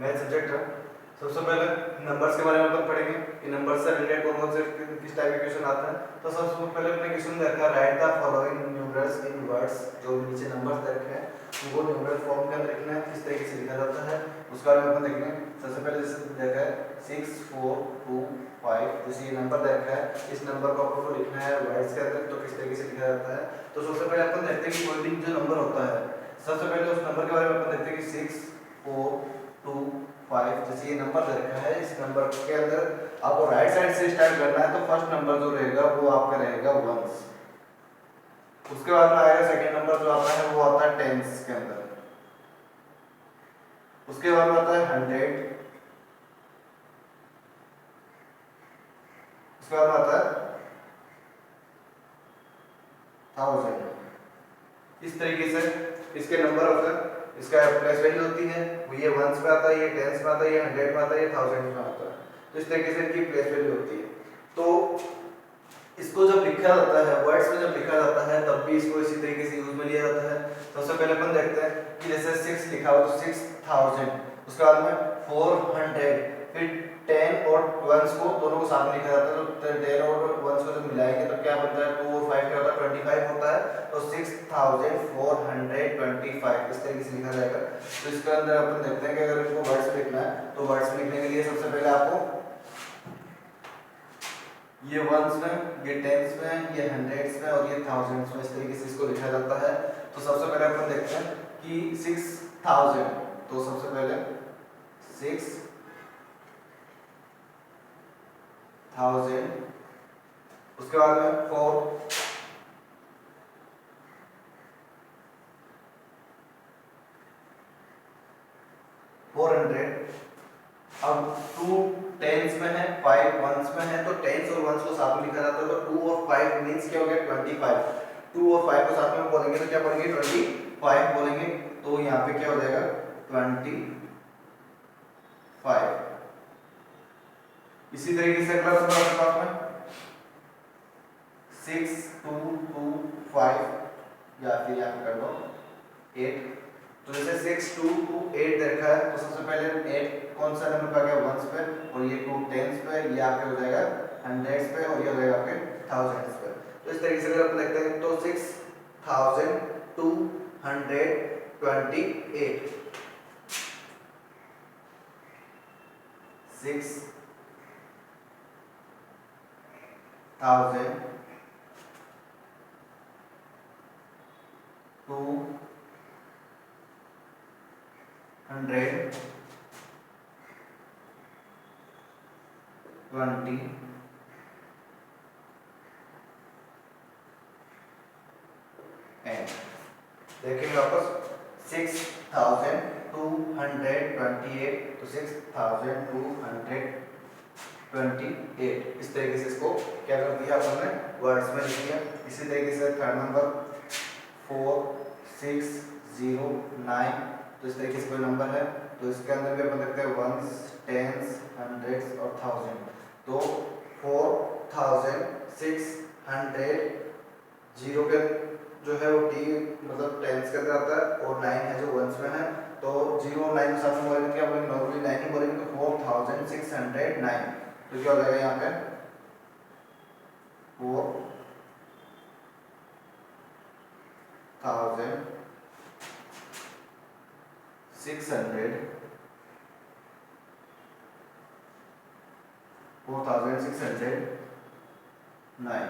Math subject है। सबसे पहले नंबर्स के बारे में अपन पढ़ेंगे कि नंबर से रिलेटेड कौन कौन से किस टाइप के क्वेश्चन आता है। तो सबसे पहले अपने क्वेश्चन में रखा है right the following numerals in words. जो नीचे नंबर्स दे रखे हैं उनको न्यूमरल फॉर्म के अंदर लिखना है, किस तरीके से लिखा जाता है उसके बारे में अपन देखेंगे। सबसे पहले जैसे देखा है 6 4 2 5, जैसे ये नंबर दे रखा है, इस नंबर को आपको लिखना है वर्ड्स के अंदर, तो किस तरीके से लिखा जाता है। तो सबसे पहले अपन देखते हैं कि कोई भी जो नंबर होता है, सबसे पहले उस नंबर के बारे में अपन देखते हैं कि 6 4 2 5, जैसे ये नंबर दे रखा है, इस नंबर के अंदर आपको राइट साइड से स्टार्ट करना है। तो फर्स्ट नंबर जो रहेगा वो आपका रहेगा 1s, उसके बाद में आएगा सेकंड नंबर जो आता है वो आता है 10s के अंदर, उसके बाद में आता है 100, उसके बाद में आता है 1000। इस तरीके से इसके नंबर होते हैं, इसका प्लेस वैल्यू होती है वो ये 1s में आता है, ये 10s में आता है, ये 100 में आता है, ये 1000 में आता है। तो इस तरीके से इनकी प्लेस वैल्यू होती है। तो इसको जब लिखा जाता है वर्ड्स में, जब लिखा जाता है तब भी इसको इसी तरीके से यूज में लिया जाता है। सबसे पहले अपन देखते हैं कि जैसे 6 लिखा हो तो 6000, उसके बाद में 400, फिर 10 और 1s को दोनों को साथ में लिखा जाता है। तो 10 और 1s को जब मिलाएंगे तो क्या बनता है, 2 और 5 क्या होता है, 25 होता है। तो 6425 इस तरीके से लिखा जाएगा। तो इसके अंदर अपन देखते हैं कि अगर इसको वर्ड्स में लिखना है तो वर्ड्स में लिखने के लिए सबसे पहले आपको ये 1s में, ये 10s में, ये 100s में और ये 1000s में, इस तरीके से इसको लिखा जाता है। तो सबसे पहले अपन देखते हैं कि 6000, तो सबसे पहले 6000, उसके बाद में 400, अब 2 10s में है, 5 1s में है, तो 10s और 1s को साथ में लिखा जाता है। तो 2 और 5 मींस क्या हो गया, 25। 2 और 5 को साथ में बोलेंगे तो क्या बोलेंगे, 25 बोलेंगे। तो यहाँ पे क्या हो जाएगा 25। इसी तरीके से अगला नंबर आपके पास में 6225 या फिर यहाँ पे कर लो 8। तो जैसे 6228 देखा है तो सबसे पहले 8 कौन सा नंबर पे आ गया, 1s पे, और ये 2 10s पे, ये आपके हो जाएगा 100s पे, और ये हो जाएगा आपके 1000s पे। तो इस तरीके से अगर अपन देखते हैं तो 6228, 6228 देखेंगे वापस 6228, तो 6228 इस तरीके से इसको क्या कर दिया अपन ने, वर्ड्स में लिख दिया। इसी तरीके से थर्ड नंबर 4609, तो इस तरीके से कोई नंबर है तो इसके अंदर भी अपन देखते हैं 1s 10s 100s और 1000। तो 4600 जीरो के जो है वो टी मतलब 10s के अंदर आता है, और 9 है जो 1s में है। तो 0 और 9 के साथ में बोलेंगे क्या बोलेंगे, नॉर्मली 9 ही बोलेंगे। तो 4609, तो क्या हो जाएगा यहाँ पे 4609,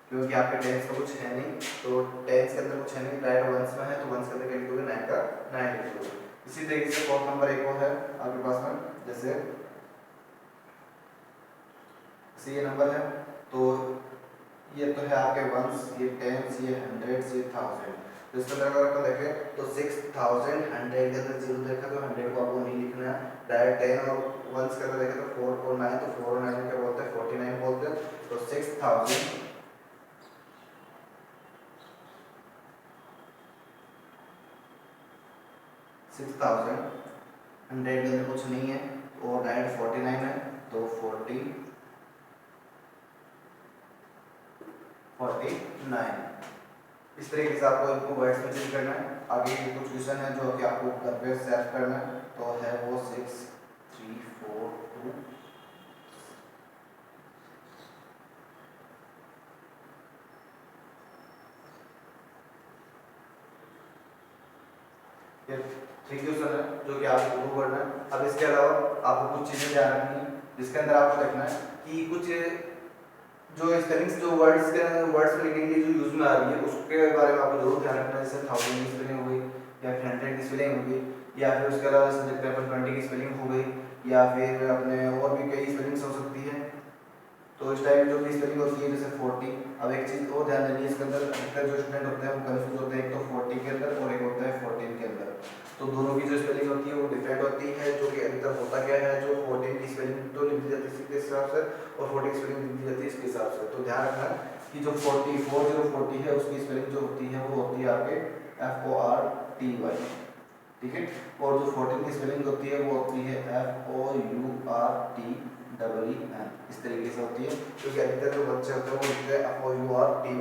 क्योंकि आपके टेंस का कुछ है नहीं, तो टेंस के अंदर कुछ है नहीं, डायरेक्ट 1s में है तो 1s के अंदर क्या लिखोगे, 9 का 9 लिखोगे। इसी तरीके से फोर्थ नंबर एक और है आपके पास में, जैसे ये नंबर है तो ये तो है आपके 1s, ये 10s, ये 100s, ये 1000। तो इसके अंदर अगर अपन देखें तो 6100 के अंदर 0 देखा तो 100 को आपको नहीं लिखना है, डायरेक्ट 10 और 1s के अंदर देखें तो 4 और 9, तो 4 और 9 क्या बोलते हैं, 49 बोलते हैं। तो 6000 100 के अंदर कुछ नहीं है और डायरेक्ट 49 है, तो 49 इस तरीके से आपको इनको वर्ड्स में चेंज करना है। आगे कुछ क्वेश्चन है जो कि आपको घर पे सेट करना है, तो है वो 6 3 4 2 ये 3 क्वेश्चन है जो कि आपको प्रूव करना है। अब इसके अलावा आपको कुछ चीजें ध्यान रखनी है, जिसके अंदर आपको देखना है कि कुछ जो स्पेलिंग्स जो वर्ड्स लिखने के लिए जो यूज में आ रही है उसके बारे में आपको जरूर ध्यान रखना है। जैसे 1000 की स्पेलिंग हो गई, या फिर 100 की स्पेलिंग हो गई, या फिर उसके अलावा जैसे देखते हैं अपन 20 की स्पेलिंग हो गई, या फिर अपने और भी कई स्पेलिंग्स हो सकती है। तो इस टाइप जो भी स्पेलिंग होती है जैसे 40। अब एक चीज और ध्यान देनी है, इसके अंदर अधिकतर जो स्टूडेंट होते हैं वो कंफ्यूज होते हैं, एक तो 40 के अंदर और एक होता है 14 के अंदर। तो दोनों की जो स्पेलिंग होती है वो डिफरेंट होती है। जो कि अधिकतर होता क्या है, जो 14 की स्पेलिंग तो लिखी जाती है इसके हिसाब से और 40 की स्पेलिंग लिखी जाती है इसके हिसाब से। तो ध्यान रखना कि जो 40 है उसकी स्पेलिंग जो होती है वो होती है आपके FORTY, ठीक है। और जो 14 की स्पेलिंग होती है वो होती है FOURTEEN, इस तरीके से होती है। क्योंकि अधिकतर जो बच्चे होते हैं वो लिखते हैं FOURTY,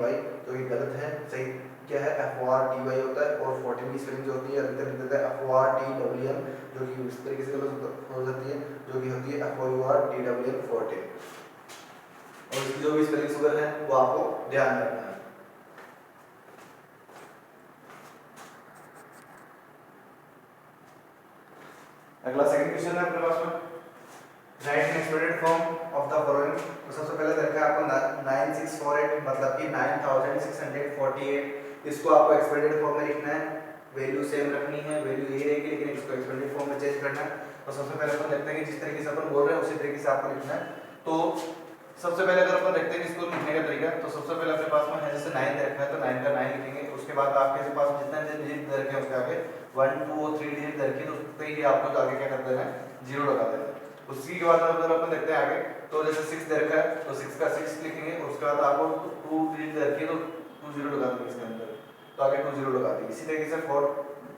तो ये गलत है। सही क्या है, FORTY होता है। और 14 की स्पेलिंग जो होती है अधिकतर लिखते हैं FORTEEN, जो कि इस तरीके से गलत हो जाती है, जो कि होती है FOURTEEN 14। और इसकी जो भी स्पेलिंग्स वगैरह है वो आपको ध्यान रखना है। अगला सेकंड क्वेश्चन है अपने पास में, right N expected form of the following. तो सबसे पहले देखा है आपको 9648 मतलब कि 9648। इसको आपको एक्सपेक्टेड फॉर्म में लिखना है, वैल्यू सेम रखनी है, वैल्यू यही रहेगी लेकिन इसको एक्सपेक्टेड फॉर्म में चेंज करना है। तो सबसे पहले अपन देखते हैं कि जिस तरीके से अपन बोल रहे हैं उसी तरीके से आपको लिखना है। तो सबसे पहले अगर अपन देखते हैं कि इसको लिखने का तरीका, तो सबसे पहले अपने पास में है जैसे 9 दे रखा है तो 9 का 9 लिखेंगे। उसके बाद आपके पास जितना डिजिट दे रखे हैं उसके आगे 1 2 और 3 डिजिट दे रखे, तो उस पे ही आपको तो आगे क्या कर देना है, 0 लगा देना है। उसी के बाद अगर अपन देखते हैं आगे, तो जैसे 6 दे रखा है तो 6 का 6 लिखेंगे। उसके बाद आपको 2 डिजिट दे रखी है तो 2 0 लगा देंगे इसके अंदर, तो आगे 2 0 लगा दिए। इसी तरीके से 4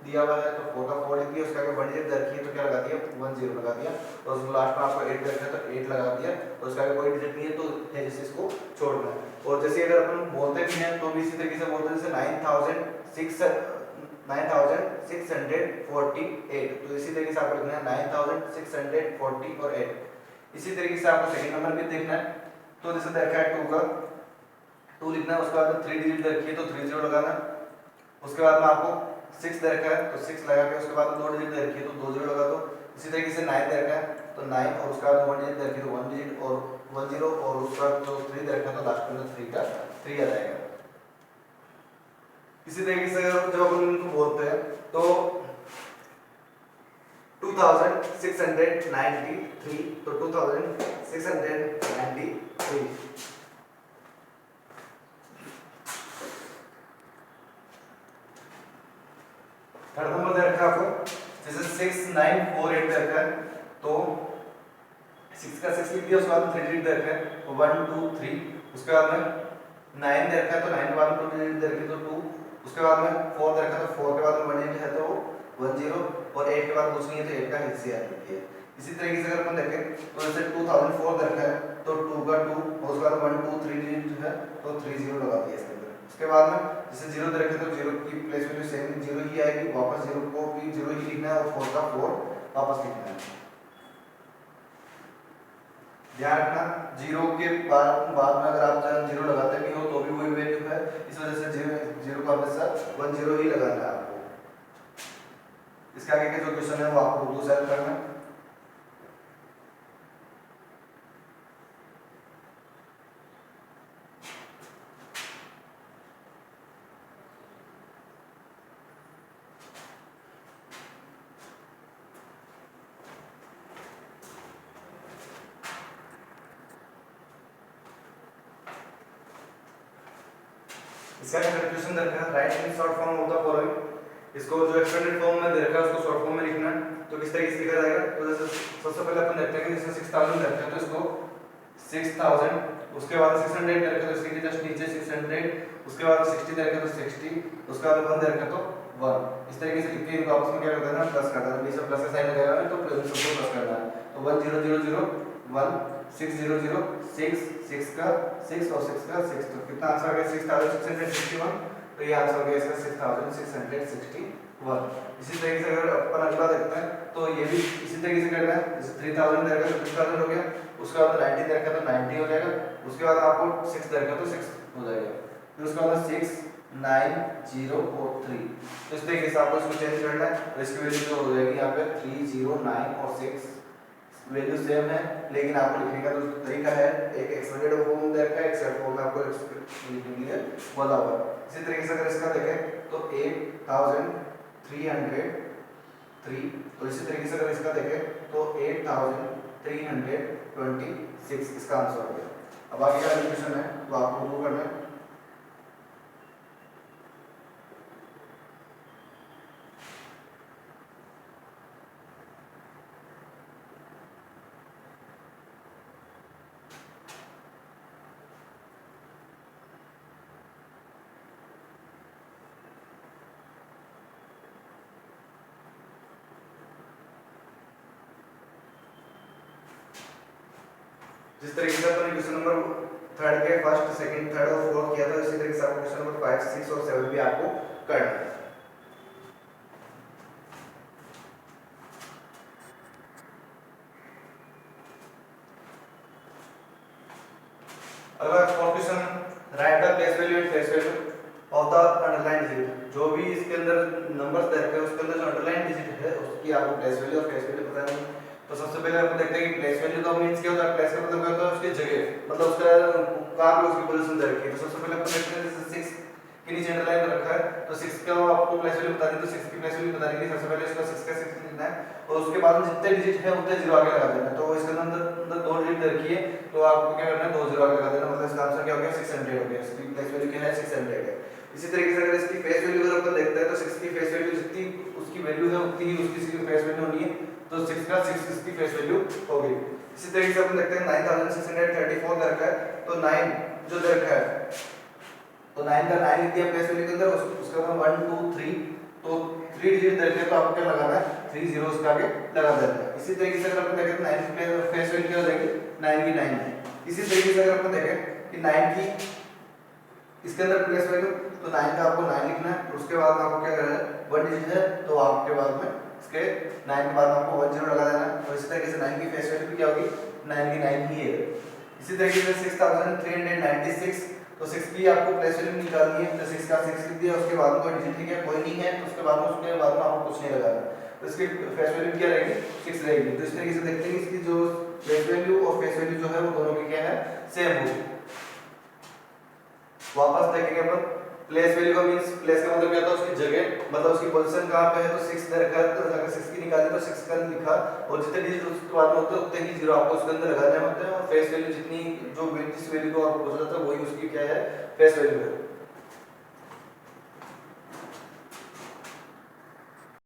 दिया हुआ है तो 4 का 4 लिख दिया, उसके आगे 1 डिजिट दे रखी है तो क्या लगा दिया, 1 0 लगा दिया। और उसके लास्ट में आपको 8 दे रखा है तो 8 लगा दिया, और उसके आगे कोई डिजिट नहीं है तो है जैसे इसको छोड़ना है। और जैसे अगर अपन बोलते भी हैं तो भी इसी तरीके से बोलते हैं, जैसे 9648, तो इसी तरीके से आपको लिखना है 9640 और 8। इसी तरीके से आपको सेकंड नंबर भी देखना है। तो जैसे देखा है 2 का 2 लिखना है, उसके बाद 3 डिजिट रखी है तो 3 0 लगाना है। उसके बाद में आपको 6 दे रखा है तो 6 लगा के उसके बाद 2 डिजिट दे रखी है तो 2 0 लगा दो। इसी तरीके से 9 दे रखा है तो 9 और उसके बाद 1 डिजिट दे रखी है तो 1 डिजिट और 1 0 और उसका जो 3 दे रखा है तो लास्ट में 3 का 3 आ जाएगा। इसी तरीके से जब अपन इनको बोलते हैं तो 2693, तो 2693। थर्ड नंबर दे रखा है आपको, जैसे 6948 दे रखा है तो 6 का 6 लिख दिया, उसके बाद 3 डिजिट दे रखा है तो 1 2 3। उसके बाद में 9 दे रखा है तो 9 के बाद में 2 डिजिट दे रखी है तो 2। उसके बाद में 4 दे रखा है तो 4 के बाद में 1 डिजिट है तो 1 0 और 8 के बाद कुछ नहीं है तो 8 का हिस्सा आ जाती है। इसी तरीके से अगर अपन देखें तो जैसे 2004 दे रखा है तो 2 का 2 और उसके बाद 1 2 3 डिजिट जो है तो 3 0 लगा दिया इसके अंदर। उसके बाद में जैसे 0 दे रखे तो 0 की प्लेस वैल्यू सेम 0 ही आएगी, वापस 0 को भी 0 ही लिखना है और 4 का 4 वापस लिखना है। ध्यान रखना 0 के बाद में अगर आप 0 लगाते भी हो तो भी वही वैल्यू है, इस वजह से 0 का हमेशा 1 0 ही लगाना है आपको। इसके आगे के जो क्वेश्चन है वो आपको उर्दू से करना है। इसका क्वेश्चन दे रखा है, right in short form of the following. इसको जो एक्सपेंडेड फॉर्म में दे रखा है उसको शॉर्ट फॉर्म में लिखना है। तो किस तरीके से लिखा जाएगा, तो जैसे सबसे पहले अपन देखते हैं कि जैसे 6000 रखते हैं तो इसको 6000, उसके बाद 600 दे रखा है तो इसके जस्ट नीचे 600, उसके बाद 60 दे रखा है तो 60, उसके बाद 1 दे रखा है तो 1। इस तरीके से लिख के इनको आपस में क्या करना है, प्लस करना है। बीच में प्लस का साइन लगाया है तो सबको प्लस करना है। तो 1 0 0 0 1 6 0 0 6 6 का 6 और 6 का 6, तो कितना आंसर आ गया 6661। तो ये आंसर हो गया इसका 6661। इसी तरीके से अगर अपन अगला देखते हैं तो ये भी इसी तरीके से करना है। जैसे 3000 दे रखा तो 3000 हो गया, उसके बाद 90 दे रखा तो 90 हो जाएगा, उसके बाद आपको 6 दे रखा तो 6 हो जाएगा, फिर उसके बाद 69043। तो इस तरीके से आपको इसको चेंज करना है। तो इसकी वैल्यू जो हो जाएगी यहाँ पे 309 और 6 वैल्यू सेम है, लेकिन आपको लिखने का जो तरीका है, एक एक्सपेंडेड फॉर्म दे रखा है, एक सेट फॉर्म में आपको लिखने के लिए बोला हुआ है। इसी तरीके से अगर इसका देखें तो 8303, और इसी तरीके से अगर इसका देखें तो 8326 इसका आंसर हो गया। अब आगे का क्वेश्चन है वो आपको वो करना है। जिस तरीके से अपन क्वेश्चन नंबर थर्ड के फर्स्ट सेकंड थर्ड और फोर्थ किया था, इसी तरीके से आपको क्वेश्चन नंबर 5 6 और 7 भी आपको करना है। अगला fourth question, right the place value and face value of the underline digit. जो भी इसके अंदर नंबर्स दे रखे हैं उसके अंदर जो अंडरलाइन डिजिट है उसकी आपको प्लेस वैल्यू और फेस वैल्यू पता है। तो सबसे पहले अपन देखते हैं कि प्लेस वैल्यू का मींस क्या होता है। प्लेस का मतलब क्या होता है, उसकी जगह, मतलब उसका कहां पे उसकी पोजीशन दे रखी है। तो सबसे पहले अपन देखते हैं जैसे 6 के नीचे अंडरलाइन रखा है तो 6 का आपको प्लेस वैल्यू बता दी, तो 6 की प्लेस वैल्यू बताने के लिए सबसे पहले इसका 6 का 6 लिखना है और उसके बाद जितने डिजिट है उतने जीरो आगे लगा देना है। तो इसके अंदर दो डिजिट दे रखी है तो आपको क्या करना है, दो जीरो आगे लगा देना, मतलब इसका आंसर क्या हो गया 600 हो गया। इसकी प्लेस वैल्यू क्या है 600 है। इसी तरीके से अगर इसकी फेस वैल्यू अगर अपन देखते हैं तो 6 की फेस वैल्यू जितनी उसकी वैल्यू है उतनी ही उसकी फेस वैल्यू होनी है, तो 6 का 6 इसकी फेस वैल्यू हो गई। इसी तरीके से अपन देखते हैं 9634 दे रखा है तो 9 जो दे रखा है तो 9 का 9 लिख दिया प्लेस वैल्यू के अंदर, उसका हम 1 2 3 तो 3 डिजिट दे रखे हैं तो आपको क्या लगाना है 3 जीरो उसके आगे लगा देना है। इसी तरीके से अगर अपन देखें 9 की फेस वैल्यू क्या हो जाएगी 9 की 9 है। इसी तरीके से अगर अपन देखें कि 9 की इसके अंदर प्लेस वैल्यू तो 9 का आपको 9 लिखना है, उसके बाद में आपको क्या करना है 1 डिजिट है तो आपके बाद में इसके 9 के बाद में आपको 1 जीरो लगा देना है। और इसी तरीके से 9 की फेस वैल्यू भी क्या होगी 9 की 9 ही है। इसी तरीके से 6396 तो 6 की आपको प्लेस वैल्यू निकालनी है, तो 6 का 6 लिख दिया, उसके बाद में कोई डिजिट लिखा कोई नहीं है तो उसके बाद में आपको कुछ नहीं लगाना, तो इसकी फेस वैल्यू क्या रहेगी 6 रहेगी। तो इस तरीके से देखते हैं इसकी जो प्लेस वैल्यू और फेस वैल्यू जो है वो दोनों की क्या है सेम होगी। वापस देखेंगे अपन प्लेस वैल्यू का मींस प्लेस का मतलब क्या होता है उसकी जगह, मतलब उसकी पोजीशन कहां पे है, तो 6 दे रखा है तो अगर 6 की निकाली तो 6 का लिखा और जितने डिजिट उसके बाद में होते हैं उतने ही जीरो आपको उसके अंदर लगाने होते हैं और फेस वैल्यू जितनी जो जिस वैल्यू को आपको पता चलता है वही उसकी क्या है फेस वैल्यू है।